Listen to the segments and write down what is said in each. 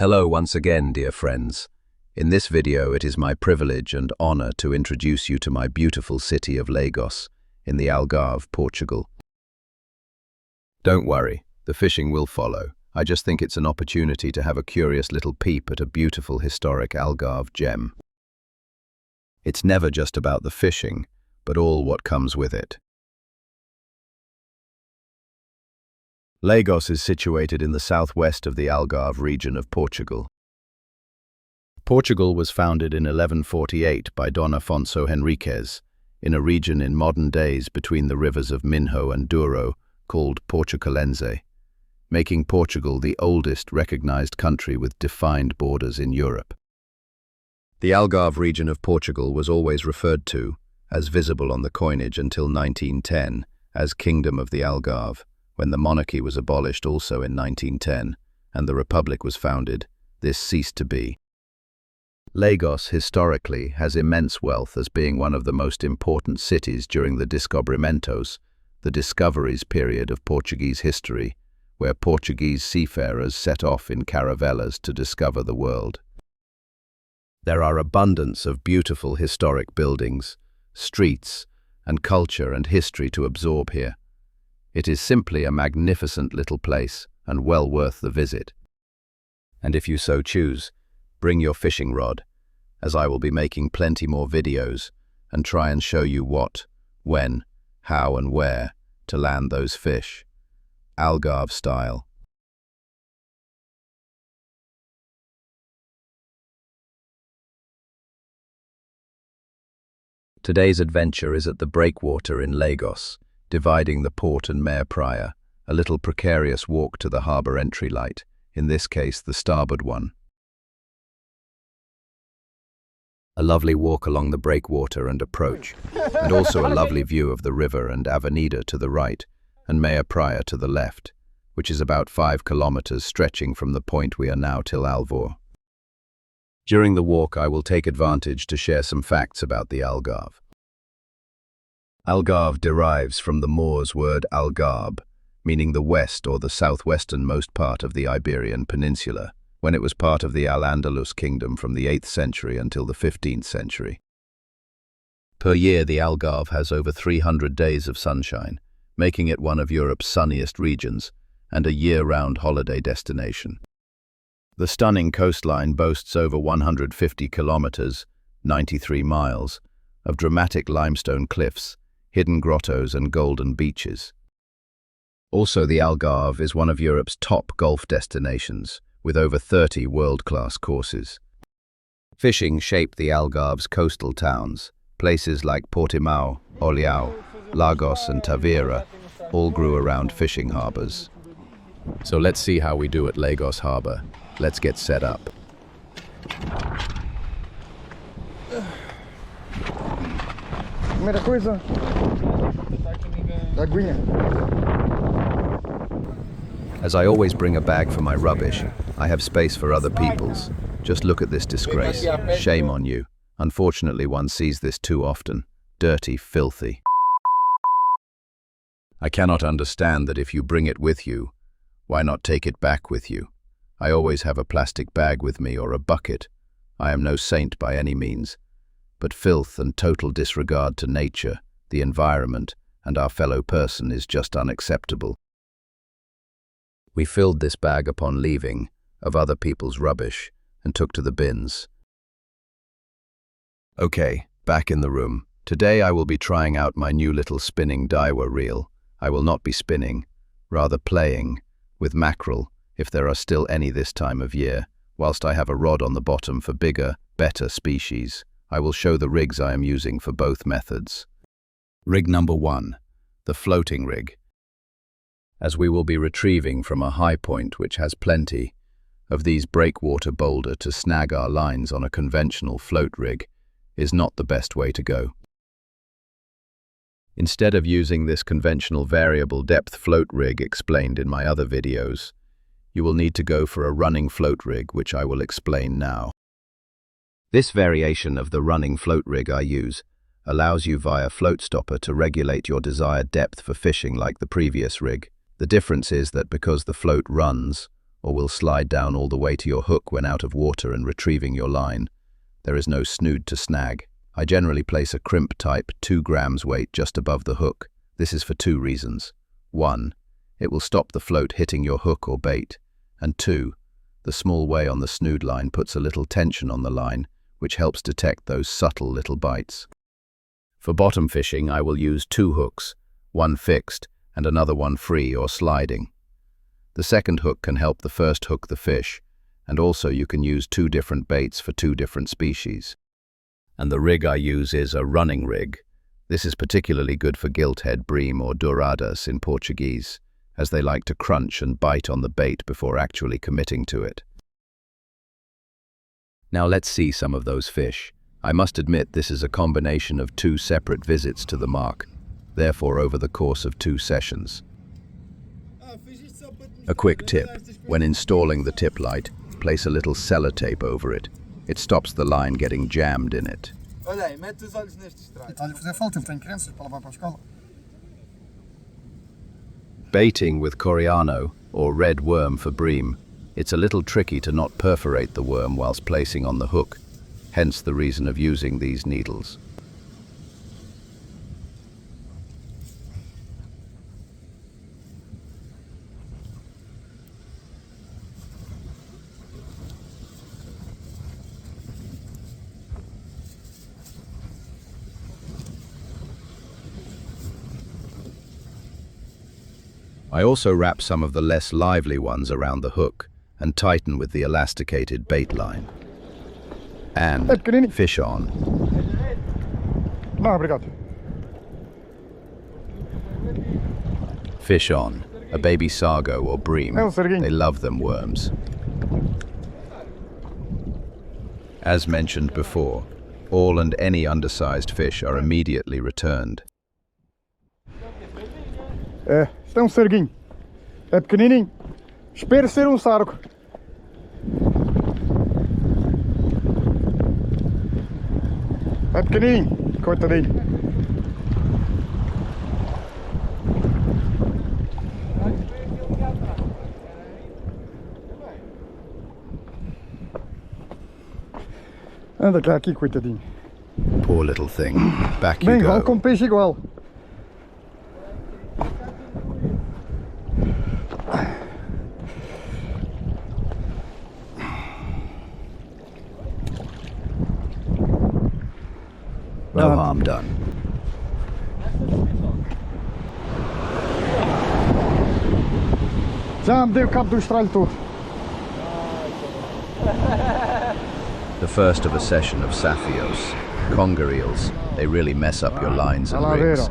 Hello once again, dear friends. In this video, it is my privilege and honor to introduce you to my beautiful city of Lagos in the Algarve, Portugal. Don't worry, the fishing will follow. I just think it's an opportunity to have a curious little peep at a beautiful historic Algarve gem. It's never just about the fishing, but all what comes with it. Lagos is situated in the southwest of the Algarve region of Portugal. Portugal was founded in 1148 by Don Afonso Henriques, in a region in modern days between the rivers of Minho and Douro called Portucalense, making Portugal the oldest recognized country with defined borders in Europe. The Algarve region of Portugal was always referred to, as visible on the coinage until 1910, as Kingdom of the Algarve. When the monarchy was abolished also in 1910, and the republic was founded, this ceased to be. Lagos historically has immense wealth as being one of the most important cities during the Descobrimentos, the discoveries period of Portuguese history, where Portuguese seafarers set off in caravelas to discover the world. There are abundance of beautiful historic buildings, streets, and culture and history to absorb here. It is simply a magnificent little place and well worth the visit. And if you so choose, bring your fishing rod, as I will be making plenty more videos and try and show you what, when, how and where to land those fish, Algarve style. Today's adventure is at the Breakwater in Lagos, dividing the port and Mare Praia, a little precarious walk to the harbour entry light, in this case the starboard one. A lovely walk along the breakwater and approach, and also a lovely view of the river and Avenida to the right, and Mare Praia to the left, which is about 5 kilometers stretching from the point we are now till Algarve. During the walk I will take advantage to share some facts about the Algarve. Algarve derives from the Moors word Algarve, meaning the west or the southwesternmost part of the Iberian Peninsula, when it was part of the Al-Andalus kingdom from the 8th century until the 15th century. Per year, the Algarve has over 300 days of sunshine, making it one of Europe's sunniest regions and a year-round holiday destination. The stunning coastline boasts over 150 kilometers, 93 miles, of dramatic limestone cliffs, hidden grottos and golden beaches. Also, the Algarve is one of Europe's top golf destinations, with over 30 world-class courses. Fishing shaped the Algarve's coastal towns. Places like Portimao, Olhão, Lagos and Tavira all grew around fishing harbours. So let's see how we do at Lagos Harbour. Let's get set up. Primeira coisa, aguinha. As I always bring a bag for my rubbish, I have space for other people's. Just look at this disgrace. Shame on you. Unfortunately, one sees this too often. Dirty, filthy. I cannot understand that if you bring it with you, why not take it back with you? I always have a plastic bag with me or a bucket. I am no saint by any means. But filth and total disregard to nature, the environment, and our fellow person is just unacceptable. We filled this bag upon leaving, of other people's rubbish, and took to the bins. Okay, back in the room. Today I will be trying out my new little spinning daiwa reel. I will not be spinning, rather playing, with mackerel, if there are still any this time of year, whilst I have a rod on the bottom for bigger, better species. I will show the rigs I am using for both methods. Rig number 1, the floating rig. As we will be retrieving from a high point which has plenty of these breakwater boulder to snag our lines on a conventional float rig is not the best way to go. Instead of using this conventional variable depth float rig explained in my other videos, you will need to go for a running float rig, which I will explain now. This variation of the running float rig I use allows you via float stopper to regulate your desired depth for fishing like the previous rig. The difference is that because the float runs, or will slide down all the way to your hook when out of water and retrieving your line. There is no snood to snag. I generally place a crimp type 2 grams weight just above the hook. This is for 2 reasons. 1. It will stop the float hitting your hook or bait. And 2. The small way on the snood line puts a little tension on the line, which helps detect those subtle little bites. For bottom fishing, I will use 2 hooks, one fixed and another one free or sliding. The second hook can help the first hook the fish, and also you can use 2 different baits for 2 different species. And the rig I use is a running rig. This is particularly good for gilthead, bream or douradas in Portuguese, as they like to crunch and bite on the bait before actually committing to it. Now let's see some of those fish. I must admit this is a combination of 2 separate visits to the mark, therefore over the course of 2 sessions. A quick tip: when installing the tip light, place a little sellotape over it. It stops the line getting jammed in it. Baiting with coriano, or red worm for bream, it's a little tricky to not perforate the worm whilst placing on the hook, hence the reason of using these needles. I also wrap some of the less lively ones around the hook and tighten with the elasticated bait line. And fish on. No, obrigado. Fish on. A baby sargo or bream. They love them worms. As mentioned before, all and any undersized fish are immediately returned. Este é sarguinho. É pequenininho. Espero ser sargo. É pequenininho. Coitadinho. Anda cá aqui, coitadinho. Poor little thing. Back you Bem, go. vale com peixe igual. No harm done. Já me dei o cabo do estralho todo. The first of a session of saphios, conger eels. They really mess up your lines and rigs.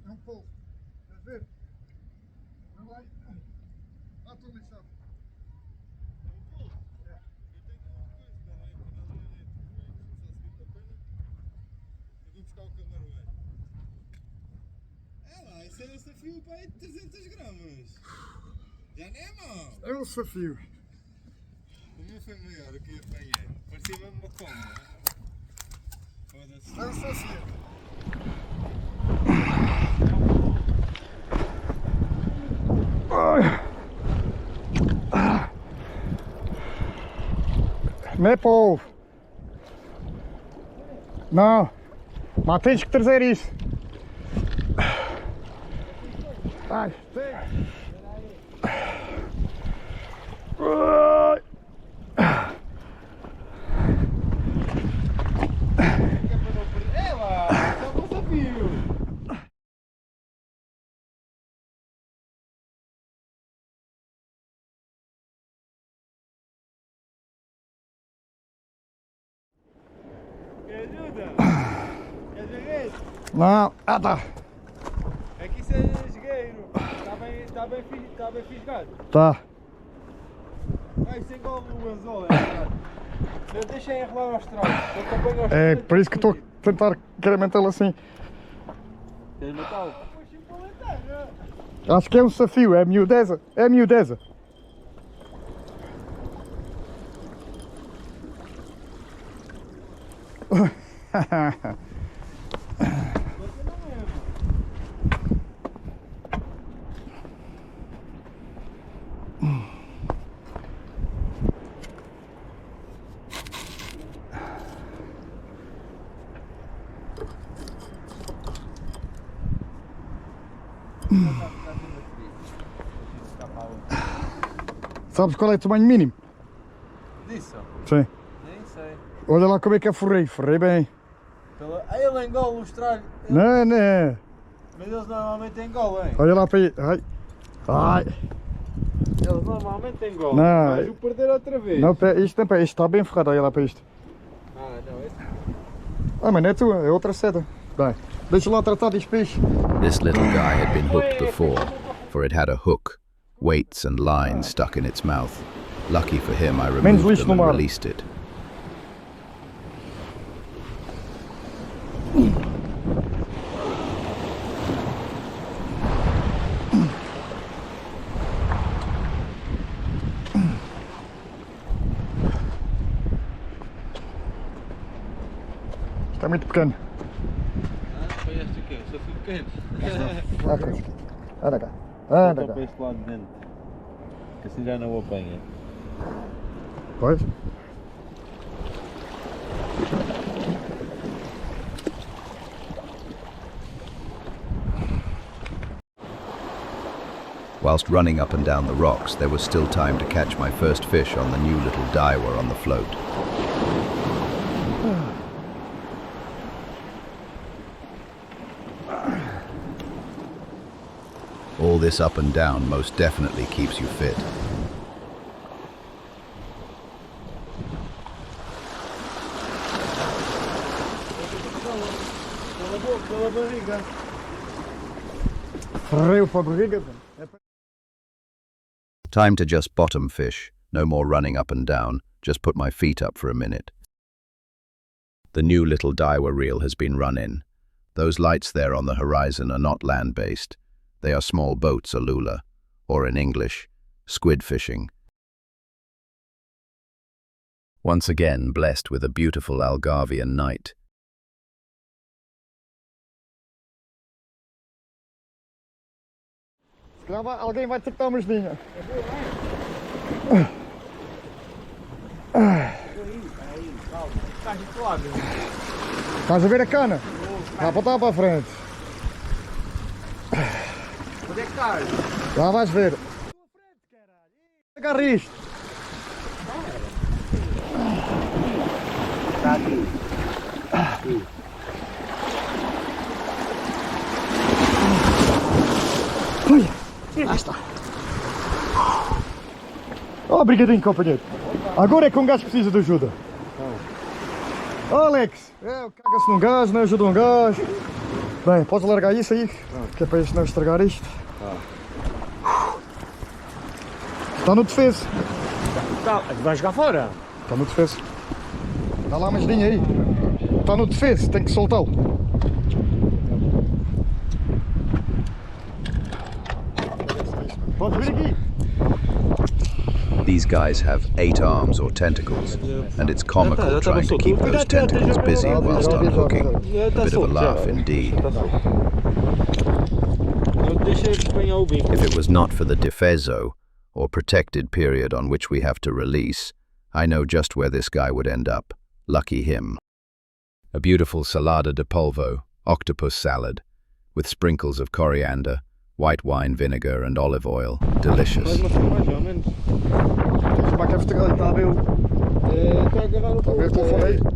É polvo. Quer ver? Não vai. Lá estou lixado. É polvo? É. Eu tenho uma coisa, espera aí, que não é leite. Só se fica a pena. Eu vou buscar o camarão. É lá, isso é um desafio para aí de 300 gramas. Já não é mau. É um desafio. O meu foi maior, o que eu apanhei. Parecia mesmo uma coma. Foda-se. É um desafio. Ai. Não é polvo. Não. Mas tens que trazer isso. Ai, tem. Não, tá. É que isso é esgueiro. Está bem fisgado. Tá. Ah, isso engole o anzol, é verdade. Eu deixei enrolar aos trolls. É por isso que estou a tentar querer mantê-lo assim. Queres matá-lo? Acho que é um desafio, é miudeza. É miudeza. Sabes qual é o tamanho mínimo? Disso? Sim. Nem sei. Olha lá como é que é forrei. Forrei bem. Ele engola os tralhos. Não, não. Mas eles normalmente engolam. Olha lá para aí. Ai. Ai. Eles normalmente engolam. Não. Vais o perder outra vez. Não, isto está bem forrado. Olha lá para isto. Ah, não, esse... Ah, mas não é tua, é outra seda. Vai. Deixa lá tratar deste peixe. This little guy had been hooked before, for it had a hook, weights and lines stuck in its mouth. Lucky for him, I removed them and released it. Está muito pequeno. Foi este aqui, eu só fui pequeno. Anda cá. Anda Volta cá. para este lado de dentro. Que assim já não o apanha. Pois. Whilst running up and down the rocks, there was still time to catch my first fish on the new little daiwa on the float. All this up and down most definitely keeps you fit. Pela barriga. Forrei para a barriga. Time to just bottom fish. No more running up and down. Just put my feet up for a minute. The new little daiwa reel has been run in. Those lights there on the horizon are not land-based. They are small boats, alula, or in English, squid fishing. Once again blessed with a beautiful Algarvian night. Se calhar alguém vai ter que dar uma ajudinha. Estás a ver a cana? Vai apontar para a frente. Onde é que estás? Já vais ver. Agarra isto. Está aqui. Olha, lá está. Oh, obrigadinho, companheiro. Agora é que um gajo precisa de ajuda. Oh, Alex, caga-se num gajo, não ajuda um gajo. Bem, podes largar isso aí, que é para isto não estragar isto. Está no defeso. Vai jogar fora? Está no defeso. Dá lá uma ajudinha aí. Está no defeso, tem que soltá-lo. Podes vir aqui. These guys have 8 arms or tentacles, and it's comical trying to keep those tentacles busy whilst unhooking. A bit of a laugh indeed. If it was not for the defeso, or protected period on which we have to release, I know just where this guy would end up. Lucky him. A beautiful salada de polvo, octopus salad, with sprinkles of coriander, white wine vinegar and olive oil. Delicious. Maar ik even terug, daar wil. Daar wil toch van eten.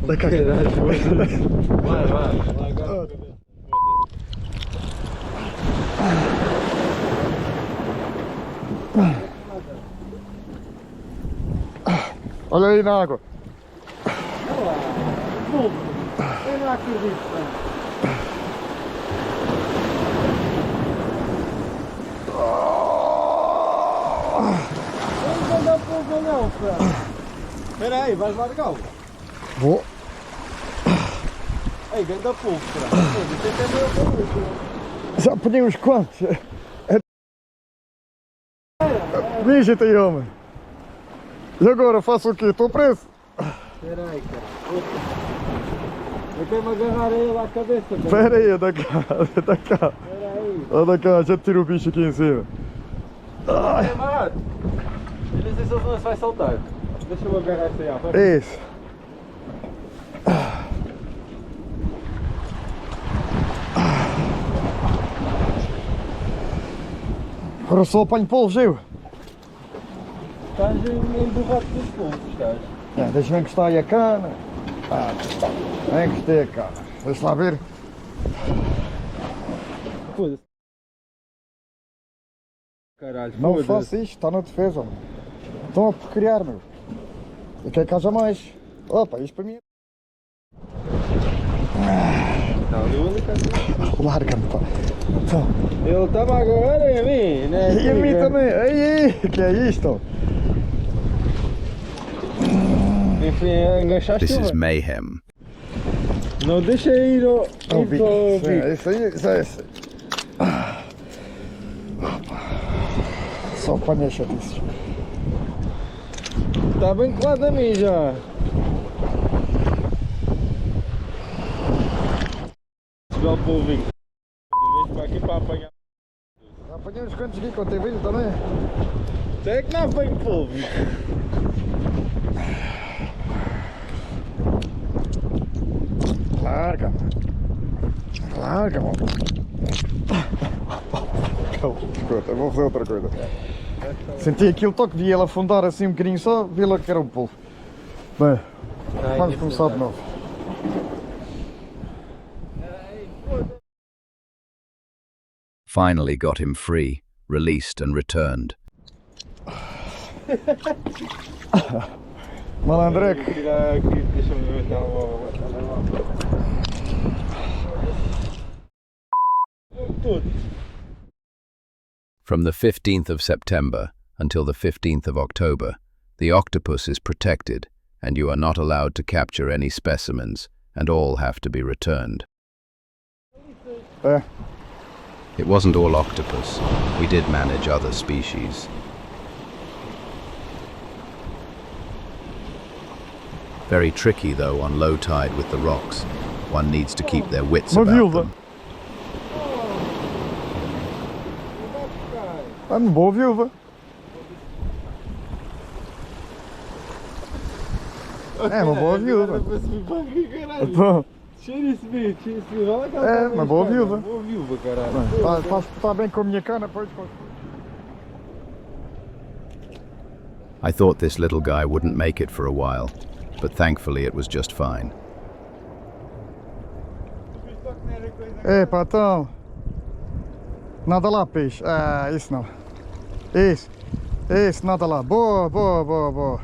Dat kan je. Olha aí na água. Eu não acredito. Não dá pouco não, cara. Espera aí, vais largar. Vou. Ei, ganda pouco, cara. Já apanhei uns quantos. Mija-te aí, homem. E agora faço o quê? Estou preso? Espera aí, cara. Eu quero me agarrar ele à cabeça. Espera aí, anda cá, anda cá. Espera aí. Anda cá, já te tiro o bicho aqui em cima. Ai, mano. Eu não sei se ele não se vai saltar. Deixa eu agarrar esse aí. Isso. Agora só apanho polvo, Gil. Estás emburrado dos polvos, estás? Deixa-me encostar aí a cana. Encostei a cana. Deixa lá ver. Foda-se. Caralho, Não faço isto, está na defesa, mano. Estão a porcriar, meu. E quer que haja mais? Opa, isto para mim é... Larga-me, pá. Ele estava a agarrar em mim, né? E a mim também. Ei, que é isto? Enfim, enganchaste. This is mayhem. Não deixa ir ao bico. Isso aí, isso é isso. Só apanhei chatices. Está bem colado a mim já. Chegar o polvinho. Vem para aqui para apanhar. Apanhei uns quantos aqui quando tem vídeo também. Até que não vem polvo. Larga. Larga, mano. Escuta, eu vou fazer outra coisa. Senti aquele toque de ele afundar assim um bocadinho só, vi logo que era um polvo. Bem, vamos começar de novo. Finally got him free, released and returned. Malandreco. From the 15th of September until the 15th of October, the octopus is protected and you are not allowed to capture any specimens and all have to be returned. It wasn't all octopus. We did manage other species. Very tricky though on low tide with the rocks. One needs to keep their wits about them. É uma boa viúva. É uma boa viúva. Então, Cheira esse bicho, cheira esse bicho. Olha aquela é uma boa viúva. Boa viúva, caralho. Está bem com a minha cana, pois. I thought this little guy wouldn't make it for a while, but thankfully it was just fine. Epa, então. Nada lá, peixe. Ah, isso não. Isso, nada lá. Boa, boa, boa, boa.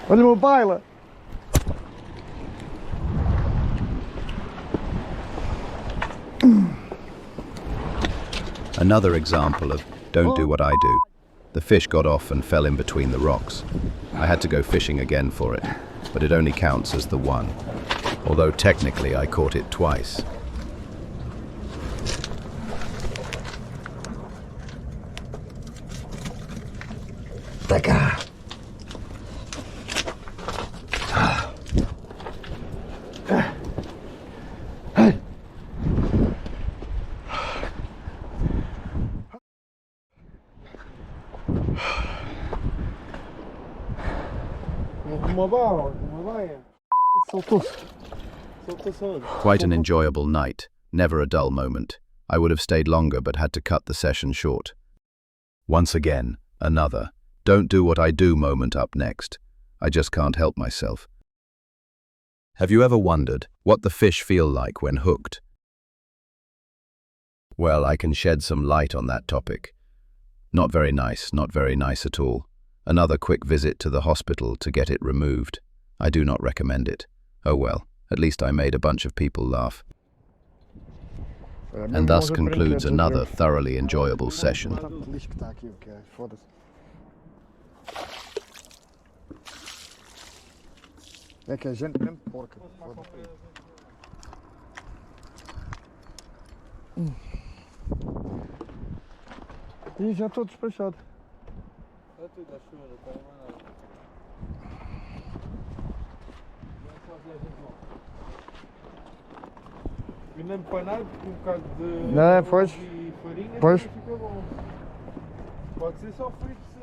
Olha o meu baila. Another example of don't do what I do. The fish got off and fell in between the rocks. I had to go fishing again for it. but it only counts as the one. Although technically I caught it twice. Quite an enjoyable night, never a dull moment. I would have stayed longer but had to cut the session short. Once again, another "don't do what I do" moment up next. I just can't help myself. Have you ever wondered what the fish feel like when hooked? Well, I can shed some light on that topic. Not very nice at all. Another quick visit to the hospital to get it removed. I do not recommend it. Oh well, at least I made a bunch of people laugh. And thus concludes another thoroughly enjoyable session. E já estou despachado. É tudo a chuva, não tem mais nada. E nem empanado, com um bocado de Não, pois. e farinha, Pois. fica bom. Pode ser só frito.